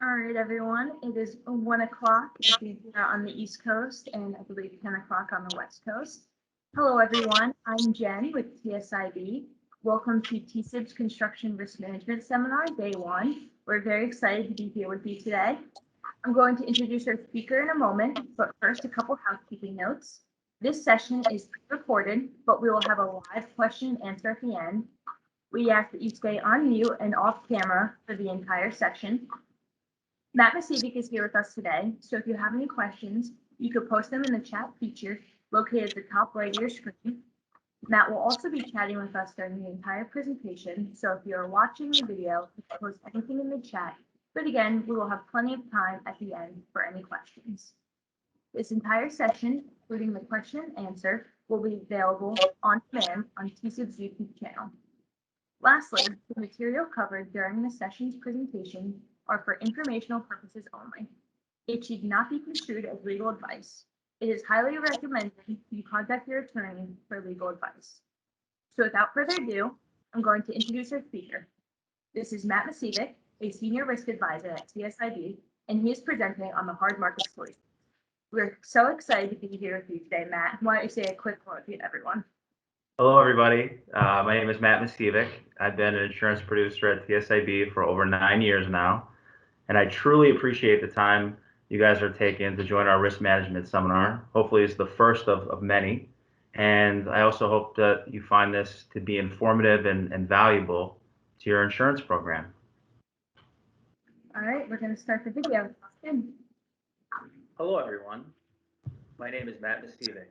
All right, everyone. It is 1 o'clock here on the East Coast and I believe 10 o'clock on the West Coast. Hello, everyone. I'm Jen with TSIB. Welcome to TSIB's Construction Risk Management Seminar, Day 1. We're very excited to be here with you today. I'm going to introduce our speaker in a moment, but first, a couple housekeeping notes. This session is recorded, but we will have a live question and answer at the end. We ask that you stay on mute and off camera for the entire section. Matt Masivic is here with us today, so if you have any questions, you could post them in the chat feature located at the top right of your screen. Matt will also be chatting with us during the entire presentation, so if you're watching the video, you can post anything in the chat, but again, we will have plenty of time at the end for any questions. This entire session, including the question and answer, will be available on demand on TSIB's YouTube channel. Lastly, the material covered during the session's presentation are for informational purposes only. It should not be construed as legal advice. It is highly recommended you contact your attorney for legal advice. So without further ado, I'm going to introduce our speaker. This is Matt Masivic, a senior risk advisor at TSIB, and he is presenting on the hard market story. We're so excited to be here with you today, Matt. Why don't you say a quick word to everyone? Hello, everybody. My name is Matt Masivic. I've been an insurance producer at TSIB for over 9 years now, and I truly appreciate the time you guys are taking to join our risk management seminar. Hopefully, it's the first of many, and I also hope that you find this to be informative and valuable to your insurance program. All right, we're going to start the video. Hello, everyone. My name is Matt Masivic.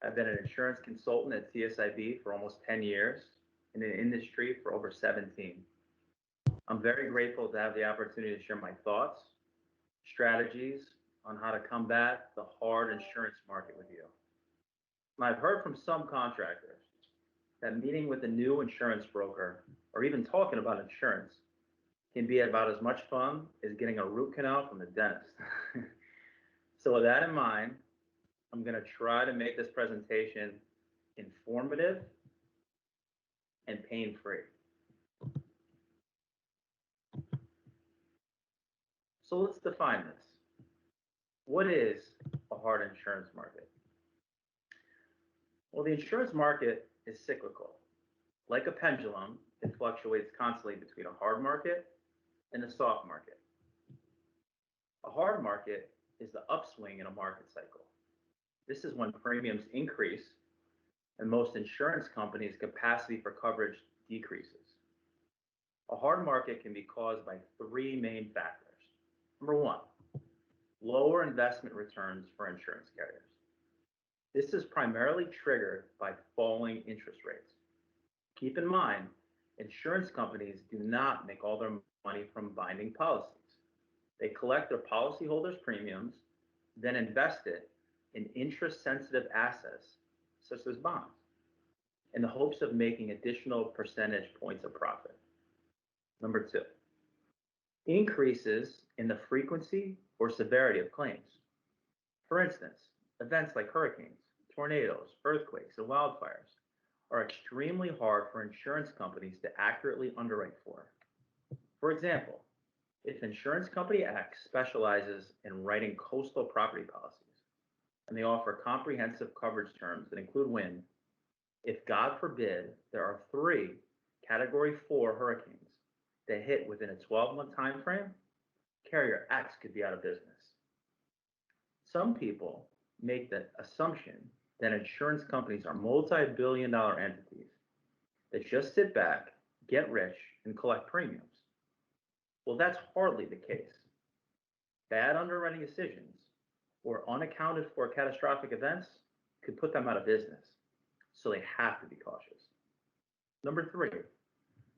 I've been an insurance consultant at TSIB for almost 10 years, and in the industry for over 17. I'm very grateful to have the opportunity to share my thoughts, strategies on how to combat the hard insurance market with you. And I've heard from some contractors that meeting with a new insurance broker or even talking about insurance can be about as much fun as getting a root canal from the dentist. So with that in mind, I'm going to try to make this presentation informative and pain-free. So let's define this. What is a hard insurance market? Well, the insurance market is cyclical. Like a pendulum, it fluctuates constantly between a hard market and a soft market. A hard market is the upswing in a market cycle. This is when premiums increase and most insurance companies' capacity for coverage decreases. A hard market can be caused by three main factors. Number one, lower investment returns for insurance carriers. This is primarily triggered by falling interest rates. Keep in mind, insurance companies do not make all their money from binding policies. They collect their policyholders' premiums, then invest it in interest-sensitive assets, such as bonds, in the hopes of making additional percentage points of profit. Number two, increases in the frequency or severity of claims. For instance, events like hurricanes, tornadoes, earthquakes, and wildfires are extremely hard for insurance companies to accurately underwrite for. For example, if insurance company X specializes in writing coastal property policies, and they offer comprehensive coverage terms that include wind, if God forbid there are 3 Category 4 hurricanes that hit within a 12-month time frame, carrier X could be out of business. Some people make the assumption that insurance companies are multi-billion-dollar entities that just sit back, get rich, and collect premiums. Well, that's hardly the case. Bad underwriting decisions or unaccounted for catastrophic events could put them out of business, so they have to be cautious. Number 3,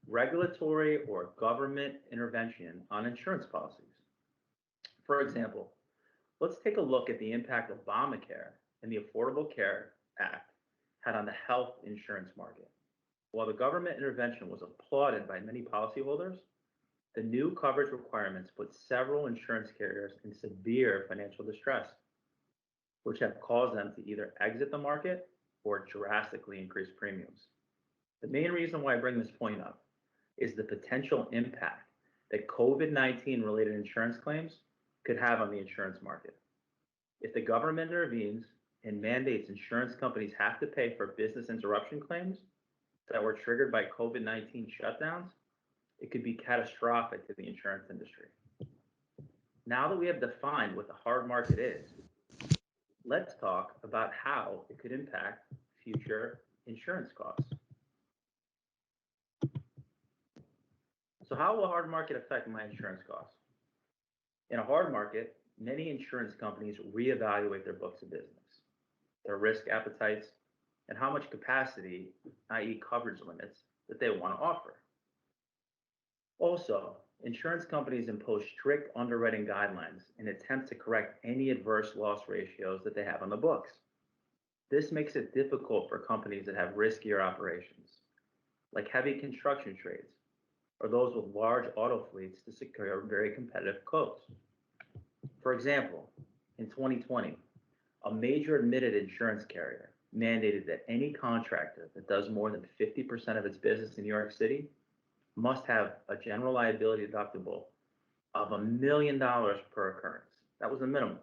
regulatory or government intervention on insurance policies. For example, let's take a look at the impact Obamacare and the Affordable Care Act had on the health insurance market. While the government intervention was applauded by many policyholders, the new coverage requirements put several insurance carriers in severe financial distress, which have caused them to either exit the market or drastically increase premiums. The main reason why I bring this point up is the potential impact that COVID-19 related insurance claims could have on the insurance market. If the government intervenes and mandates insurance companies have to pay for business interruption claims that were triggered by COVID-19 shutdowns, it could be catastrophic to the insurance industry. Now that we have defined what the hard market is, let's talk about how it could impact future insurance costs. So how will a hard market affect my insurance costs? In a hard market, many insurance companies reevaluate their books of business, their risk appetites, and how much capacity, i.e. coverage limits, that they want to offer. Also, insurance companies impose strict underwriting guidelines in attempts to correct any adverse loss ratios that they have on the books. This makes it difficult for companies that have riskier operations, like heavy construction trades, or those with large auto fleets to secure very competitive quotes. For example, in 2020, a major admitted insurance carrier mandated that any contractor that does more than 50% of its business in New York City must have a general liability deductible of $1 million per occurrence. That was the minimum.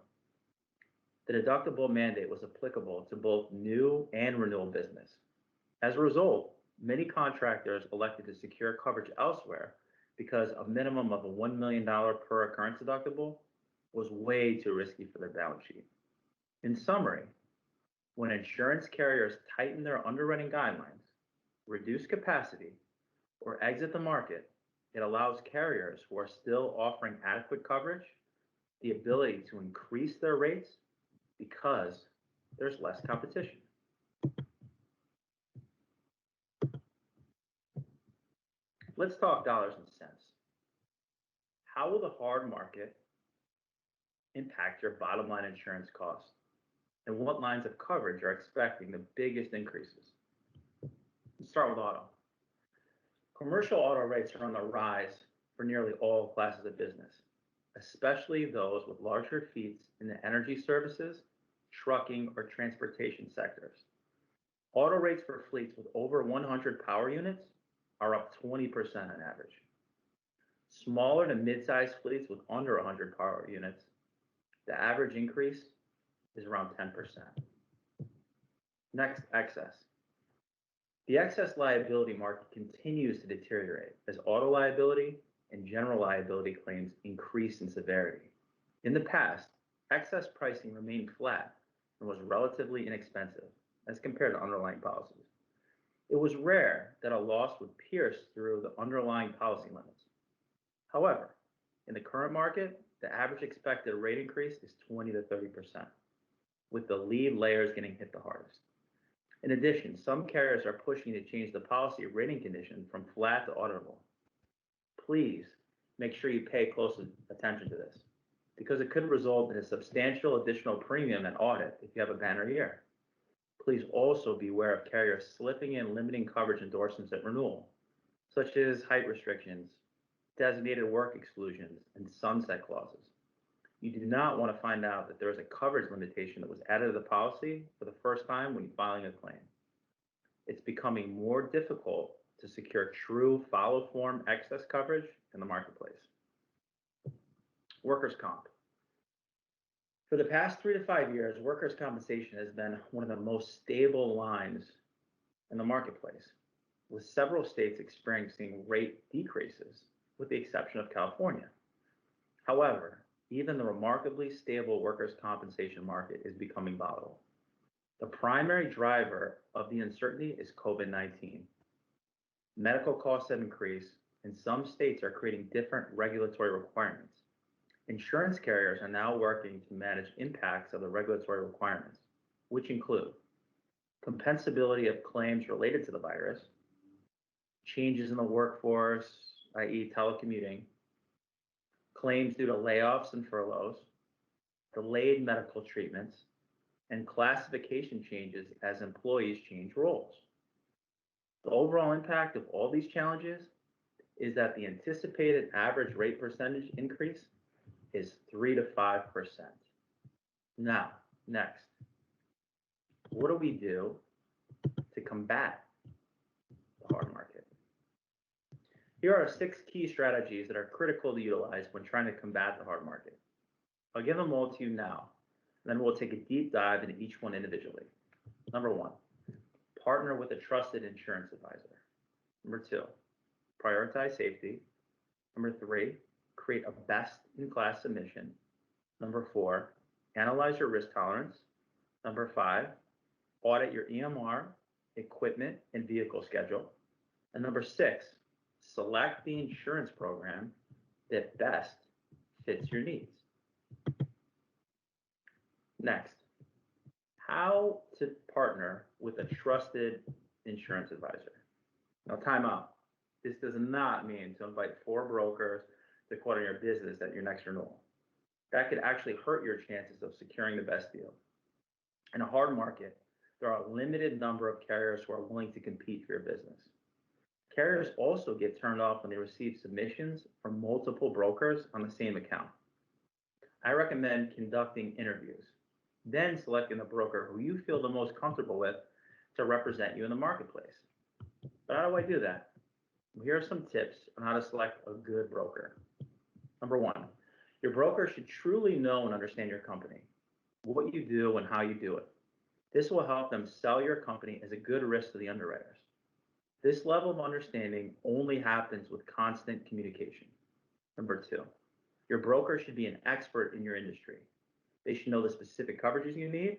The deductible mandate was applicable to both new and renewal business. As a result, many contractors elected to secure coverage elsewhere because a minimum of a $1 million per occurrence deductible was way too risky for their balance sheet. In summary, when insurance carriers tighten their underwriting guidelines, reduce capacity, or exit the market, it allows carriers who are still offering adequate coverage the ability to increase their rates because there's less competition. Let's talk dollars and cents. How will the hard market impact your bottom line insurance costs? And what lines of coverage are expecting the biggest increases? Let's start with auto. Commercial auto rates are on the rise for nearly all classes of business, especially those with larger fleets in the energy services, trucking, or transportation sectors. Auto rates for fleets with over 100 power units are up 20% on average. Smaller to mid-sized fleets with under 100 power units, the average increase is around 10%. Next, excess. The excess liability market continues to deteriorate as auto liability and general liability claims increase in severity. In the past, excess pricing remained flat and was relatively inexpensive as compared to underlying policies. It was rare that a loss would pierce through the underlying policy limits. However, in the current market, the average expected rate increase is 20 to 30%, with the lead layers getting hit the hardest. In addition, some carriers are pushing to change the policy rating condition from flat to auditable. Please make sure you pay close attention to this, because it could result in a substantial additional premium at audit if you have a banner year. Please also be aware of carriers slipping in limiting coverage endorsements at renewal, such as height restrictions, designated work exclusions, and sunset clauses. You do not want to find out that there is a coverage limitation that was added to the policy for the first time when filing a claim. It's becoming more difficult to secure true follow-form excess coverage in the marketplace. Workers' comp. For the past 3 to 5 years, workers' compensation has been one of the most stable lines in the marketplace, with several states experiencing rate decreases, with the exception of California. However, even the remarkably stable workers' compensation market is becoming volatile. The primary driver of the uncertainty is COVID-19. Medical costs have increased, and some states are creating different regulatory requirements. Insurance carriers are now working to manage impacts of the regulatory requirements, which include compensability of claims related to the virus, changes in the workforce, i.e. telecommuting, claims due to layoffs and furloughs, delayed medical treatments, and classification changes as employees change roles. The overall impact of all these challenges is that the anticipated average rate percentage increase is 3 to 5%. Now, next, what do we do to combat the hard market? Here are 6 key strategies that are critical to utilize when trying to combat the hard market. I'll give them all to you now, and then we'll take a deep dive into each one individually. Number 1, partner with a trusted insurance advisor. Number 2, prioritize safety. Number 3, create a best-in-class submission. Number 4, analyze your risk tolerance. Number 5, audit your EMR, equipment, and vehicle schedule. And number 6, select the insurance program that best fits your needs. Next, how to partner with a trusted insurance advisor. Now, time out. This does not mean to invite 4 brokers to quote on your business at your next renewal. That could actually hurt your chances of securing the best deal. In a hard market, there are a limited number of carriers who are willing to compete for your business. Carriers also get turned off when they receive submissions from multiple brokers on the same account. I recommend conducting interviews, then selecting the broker who you feel the most comfortable with to represent you in the marketplace. But how do I do that? Well, here are some tips on how to select a good broker. Number 1, your broker should truly know and understand your company, what you do and how you do it. This will help them sell your company as a good risk to the underwriters. This level of understanding only happens with constant communication. Number 2, your broker should be an expert in your industry. They should know the specific coverages you need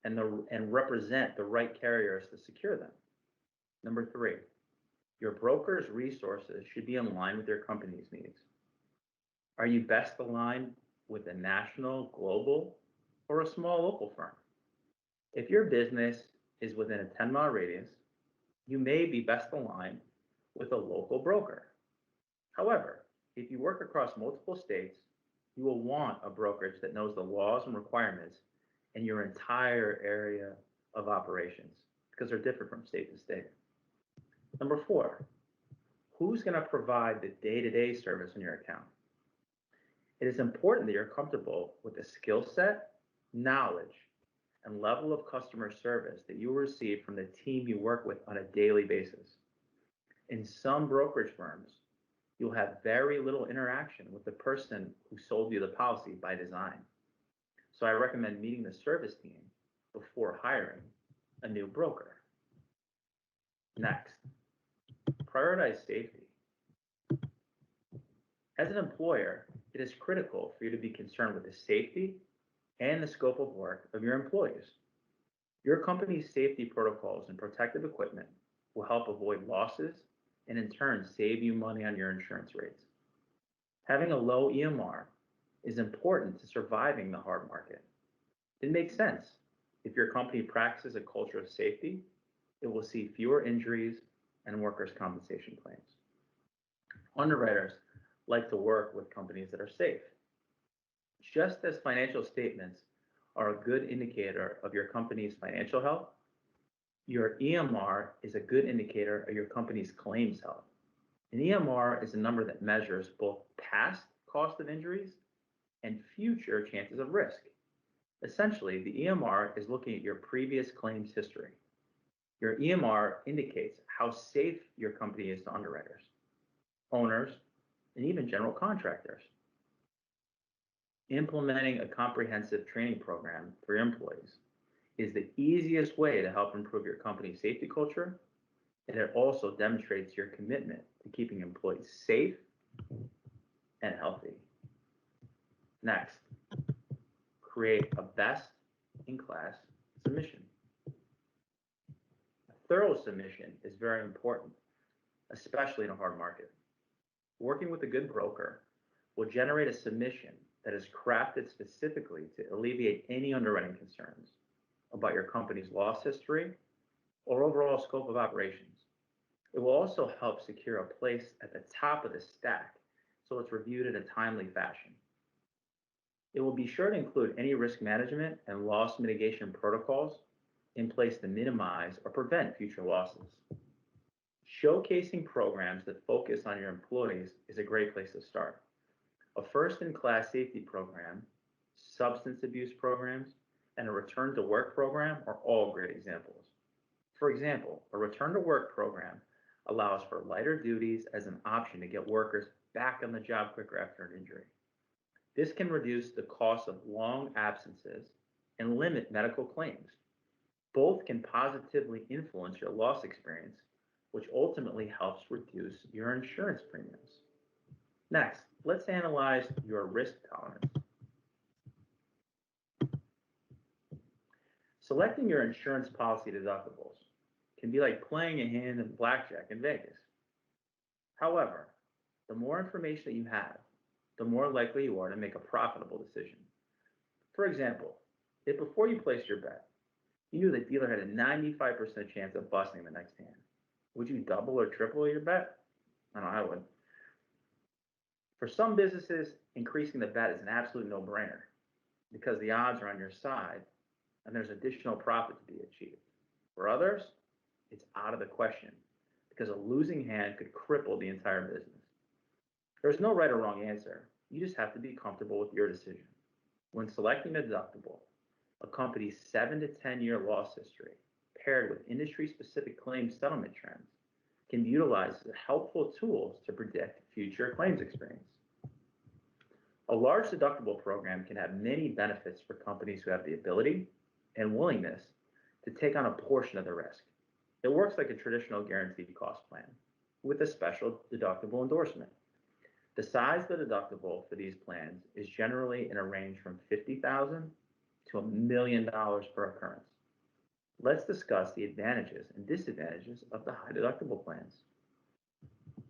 and represent the right carriers to secure them. Number 3, your broker's resources should be in line with your company's needs. Are you best aligned with a national, global, or a small local firm? If your business is within a 10-mile radius, you may be best aligned with a local broker. However, if you work across multiple states, you will want a brokerage that knows the laws and requirements in your entire area of operations because they're different from state to state. Number 4, who's going to provide the day-to-day service in your account? It is important that you're comfortable with the skill set, knowledge, and level of customer service that you will receive from the team you work with on a daily basis. In some brokerage firms, you'll have very little interaction with the person who sold you the policy by design. So I recommend meeting the service team before hiring a new broker. Next, prioritize safety. As an employer, it is critical for you to be concerned with the safety and the scope of work of your employees. Your company's safety protocols and protective equipment will help avoid losses and in turn save you money on your insurance rates. Having a low EMR is important to surviving the hard market. It makes sense. If your company practices a culture of safety, it will see fewer injuries and workers' compensation claims. Underwriters like to work with companies that are safe. Just as financial statements are a good indicator of your company's financial health, your EMR is a good indicator of your company's claims health. An EMR is a number that measures both past cost of injuries and future chances of risk. Essentially, the EMR is looking at your previous claims history. Your EMR indicates how safe your company is to underwriters, owners, and even general contractors. Implementing a comprehensive training program for your employees is the easiest way to help improve your company's safety culture, and it also demonstrates your commitment to keeping employees safe and healthy. Next, create a best-in-class submission. A thorough submission is very important, especially in a hard market. Working with a good broker will generate a submission that is crafted specifically to alleviate any underwriting concerns about your company's loss history or overall scope of operations. It will also help secure a place at the top of the stack so it's reviewed in a timely fashion. It will be sure to include any risk management and loss mitigation protocols in place to minimize or prevent future losses. Showcasing programs that focus on your employees is a great place to start. A first-in-class safety program, substance abuse programs, and a return to work program are all great examples. For example, a return to work program allows for lighter duties as an option to get workers back on the job quicker after an injury. This can reduce the cost of long absences and limit medical claims. Both can positively influence your loss experience, which ultimately helps reduce your insurance premiums. Next, let's analyze your risk tolerance. Selecting your insurance policy deductibles can be like playing a hand in blackjack in Vegas. However, the more information that you have, the more likely you are to make a profitable decision. For example, if before you placed your bet, you knew the dealer had a 95% chance of busting the next hand, would you double or triple your bet? I know I would. For some businesses, increasing the bet is an absolute no-brainer because the odds are on your side and there's additional profit to be achieved. For others, it's out of the question because a losing hand could cripple the entire business. There's no right or wrong answer. You just have to be comfortable with your decision. When selecting a deductible, a company's 7 to 10 year loss history paired with industry-specific claim settlement trends can be utilized as helpful tools to predict future claims experience. A large deductible program can have many benefits for companies who have the ability and willingness to take on a portion of the risk. It works like a traditional guaranteed cost plan with a special deductible endorsement. The size of the deductible for these plans is generally in a range from $50,000 to $1 million per occurrence. Let's discuss the advantages and disadvantages of the high deductible plans.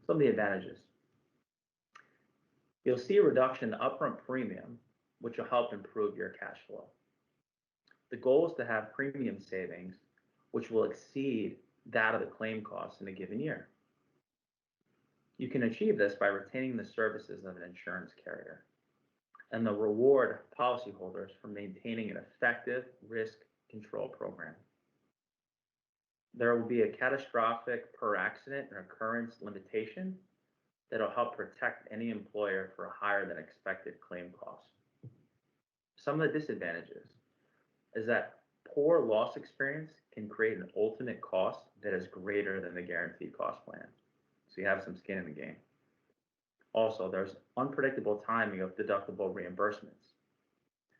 Some of the advantages. You'll see a reduction in the upfront premium, which will help improve your cash flow. The goal is to have premium savings, which will exceed that of the claim costs in a given year. You can achieve this by retaining the services of an insurance carrier and the reward policyholders for maintaining an effective risk control program. There will be a catastrophic per accident and occurrence limitation that will help protect any employer for a higher than expected claim cost. Some of the disadvantages is that poor loss experience can create an ultimate cost that is greater than the guaranteed cost plan. So you have some skin in the game. Also, there's unpredictable timing of deductible reimbursements,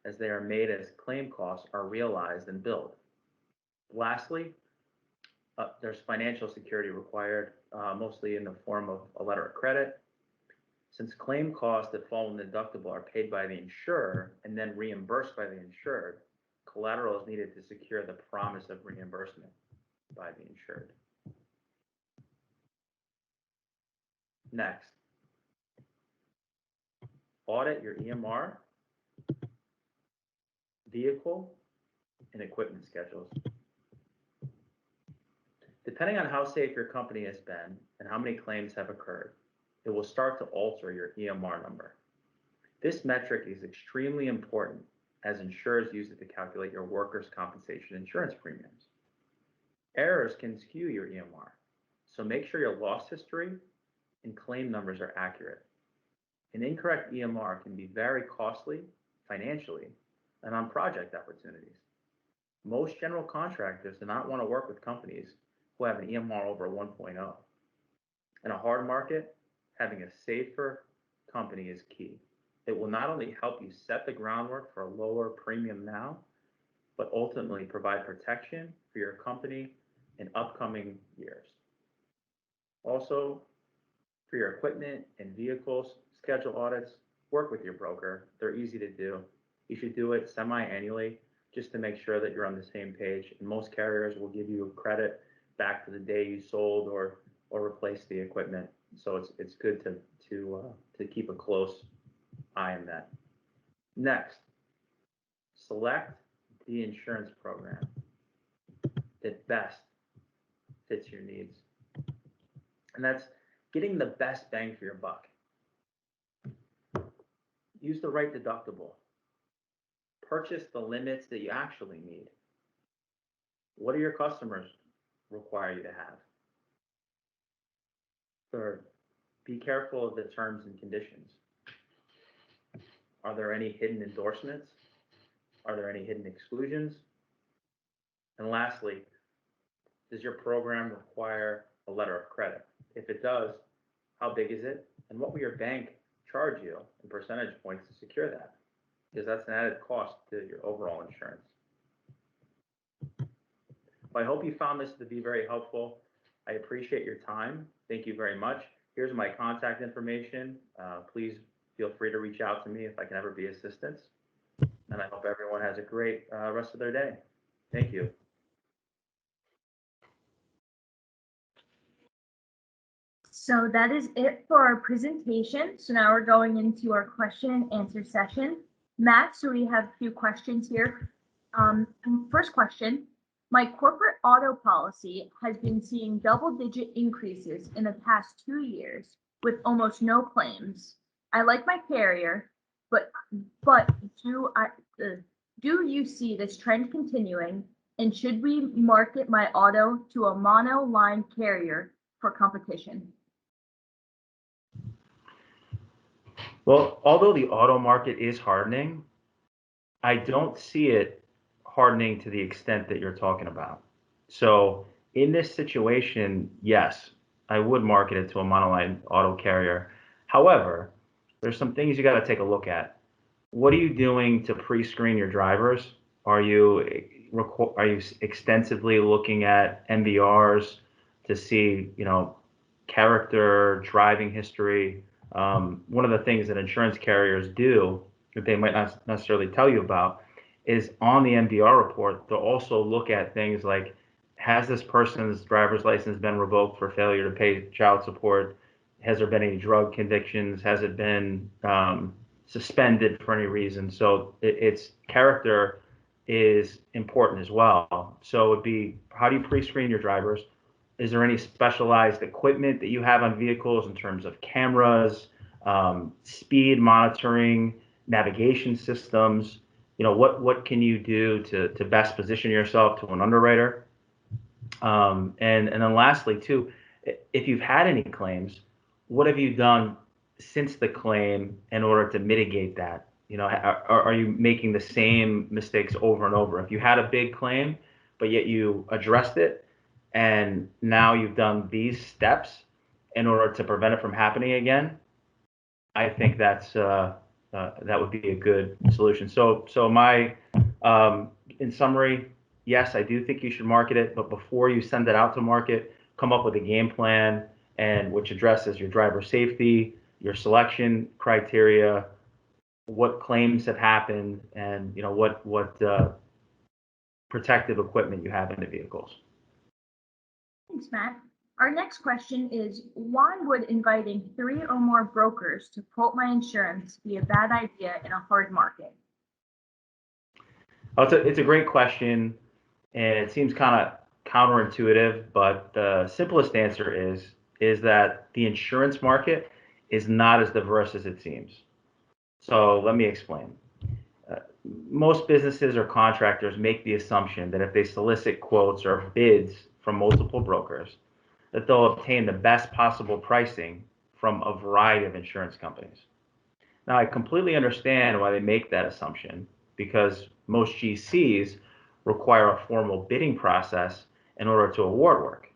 as they are made as claim costs are realized and billed. Lastly, there's financial security required, mostly in the form of a letter of credit. Since claim costs that fall in the deductible are paid by the insurer and then reimbursed by the insured, collateral is needed to secure the promise of reimbursement by the insured. Next, audit your EMR, vehicle, and equipment schedules. Depending on how safe your company has been and how many claims have occurred, it will start to alter your EMR number. This metric is extremely important as insurers use it to calculate your workers' compensation insurance premiums. Errors can skew your EMR, so make sure your loss history and claim numbers are accurate. An incorrect EMR can be very costly financially and on project opportunities. Most general contractors do not want to work with companies who have an EMR over 1.0. In a hard market, having a safer company is key. It will not only help you set the groundwork for a lower premium now, but ultimately provide protection for your company in upcoming years. Also, for your equipment and vehicles, schedule audits, work with your broker. They're easy to do. You should do it semi-annually just to make sure that you're on the same page. And most carriers will give you credit back to the day you sold or replaced the equipment. So it's good to keep a close eye on that. Next, select the insurance program that best fits your needs. And that's getting the best bang for your buck. Use the right deductible. Purchase the limits that you actually need. What do your customers require you to have? Third, be careful of the terms and conditions. Are there any hidden endorsements? Are there any hidden exclusions? And lastly, does your program require a letter of credit? If it does, how big is it? And what will your bank charge you in percentage points to secure that? Because that's an added cost to your overall insurance. Well, I hope you found this to be very helpful. I appreciate your time. Thank you very much. Here's my contact information. Please feel free to reach out to me if I can ever be assistance. And I hope everyone has a great rest of their day. Thank you. So that is it for our presentation. So now we're going into our question and answer session. Matt, so we have a few questions here. First question, my corporate auto policy has been seeing double-digit increases in the past 2 years with almost no claims. I like my carrier, but do you see this trend continuing? And should we market my auto to a mono-line carrier for competition? Well, although the auto market is hardening, I don't see it hardening to the extent that you're talking about. So in this situation, yes, I would market it to a monoline auto carrier. However, there's some things you got to take a look at. What are you doing to pre-screen your drivers? Are you extensively looking at MVRs to see, character, driving history? One of the things that insurance carriers do that they might not necessarily tell you about is on the MVR report, they'll also look at things like, has this person's driver's license been revoked for failure to pay child support? Has there been any drug convictions? Has it been suspended for any reason? So its character is important as well. So it'd be, how do you pre-screen your drivers? Is there any specialized equipment that you have on vehicles in terms of cameras, speed monitoring, navigation systems? What can you do to best position yourself to an underwriter? And then lastly, too, if you've had any claims, what have you done since the claim in order to mitigate that? Are you making the same mistakes over and over? If you had a big claim, but yet you addressed it, and now you've done these steps in order to prevent it from happening again, I think that would be a good solution. So in summary, yes, I do think you should market it, but before you send it out to market, come up with a game plan and which addresses your driver safety, your selection criteria, what claims have happened, and what protective equipment you have in the vehicles. Thanks, Matt. Our next question is, why would inviting 3 or more brokers to quote my insurance be a bad idea in a hard market? It's a great question, and it seems kind of counterintuitive, but the simplest answer is that the insurance market is not as diverse as it seems. So let me explain. Most businesses or contractors make the assumption that if they solicit quotes or bids from multiple brokers, that they'll obtain the best possible pricing from a variety of insurance companies. Now, I completely understand why they make that assumption, because most GCs require a formal bidding process in order to award work.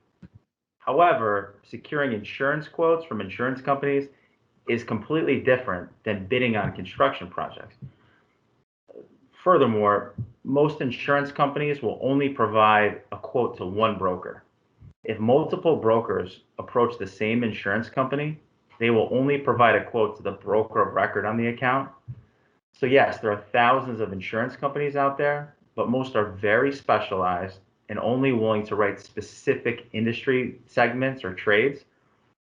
However, securing insurance quotes from insurance companies is completely different than bidding on construction projects. Furthermore, most insurance companies will only provide a quote to one broker. If multiple brokers approach the same insurance company, they will only provide a quote to the broker of record on the account. So yes, there are thousands of insurance companies out there, but most are very specialized and only willing to write specific industry segments or trades.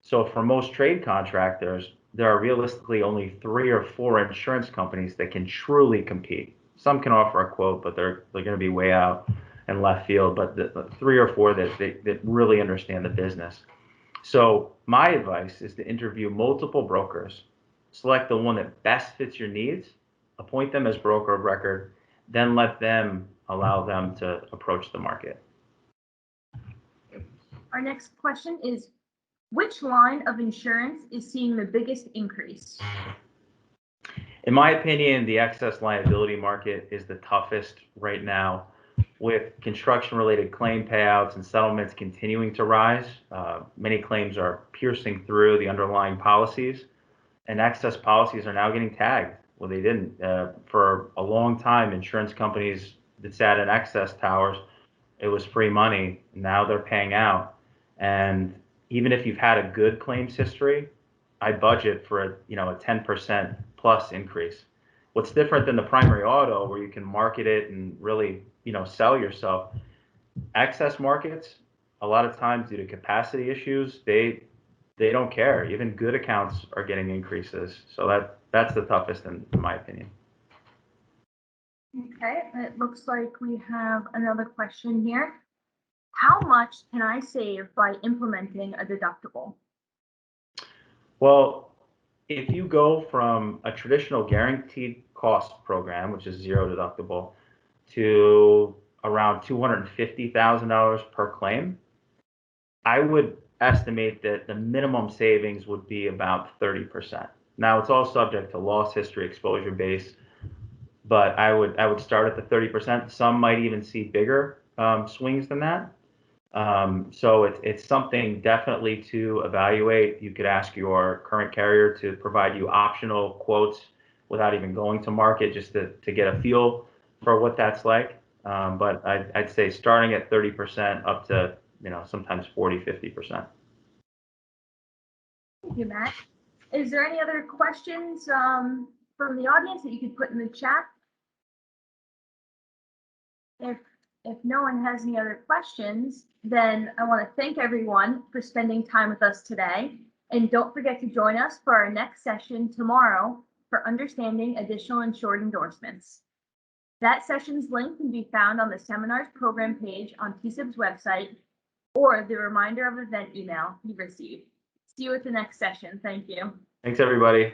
So for most trade contractors, there are realistically only 3 or 4 insurance companies that can truly compete. Some can offer a quote, but they're going to be way out in left field, but the 3 or 4 that really understand the business. So my advice is to interview multiple brokers, select the one that best fits your needs, appoint them as broker of record, then allow them to approach the market. Our next question is, which line of insurance is seeing the biggest increase? In my opinion, the excess liability market is the toughest right now. with construction-related claim payouts and settlements continuing to rise, many claims are piercing through the underlying policies, and excess policies are now getting tagged. Well, they didn't. For a long time, insurance companies that sat in excess towers, it was free money. Now they're paying out. And even if you've had a good claims history, I budget for a 10% plus increase. What's different than the primary auto where you can market it and really, sell yourself? Excess markets, a lot of times due to capacity issues, they don't care. Even good accounts are getting increases. So that's the toughest in my opinion. Okay, it looks like we have another question here. How much can I save by implementing a deductible? Well, if you go from a traditional guaranteed cost program, which is zero deductible, to around $250,000 per claim, I would estimate that the minimum savings would be about 30%. Now, it's all subject to loss history, exposure base, but I would start at the 30%. Some might even see bigger swings than that. So it's something definitely to evaluate. You could ask your current carrier to provide you optional quotes without even going to market, just to get a feel for what that's like. But I'd say starting at 30% up to sometimes 40, 50%. Thank you, Matt. Is there any other questions from the audience that you could put in the chat? If no one has any other questions, then I want to thank everyone for spending time with us today. And don't forget to join us for our next session tomorrow for understanding additional insured endorsements. That session's link can be found on the seminars program page on TSIB's website or the reminder of event email you received. See you at the next session. Thank you. Thanks, everybody.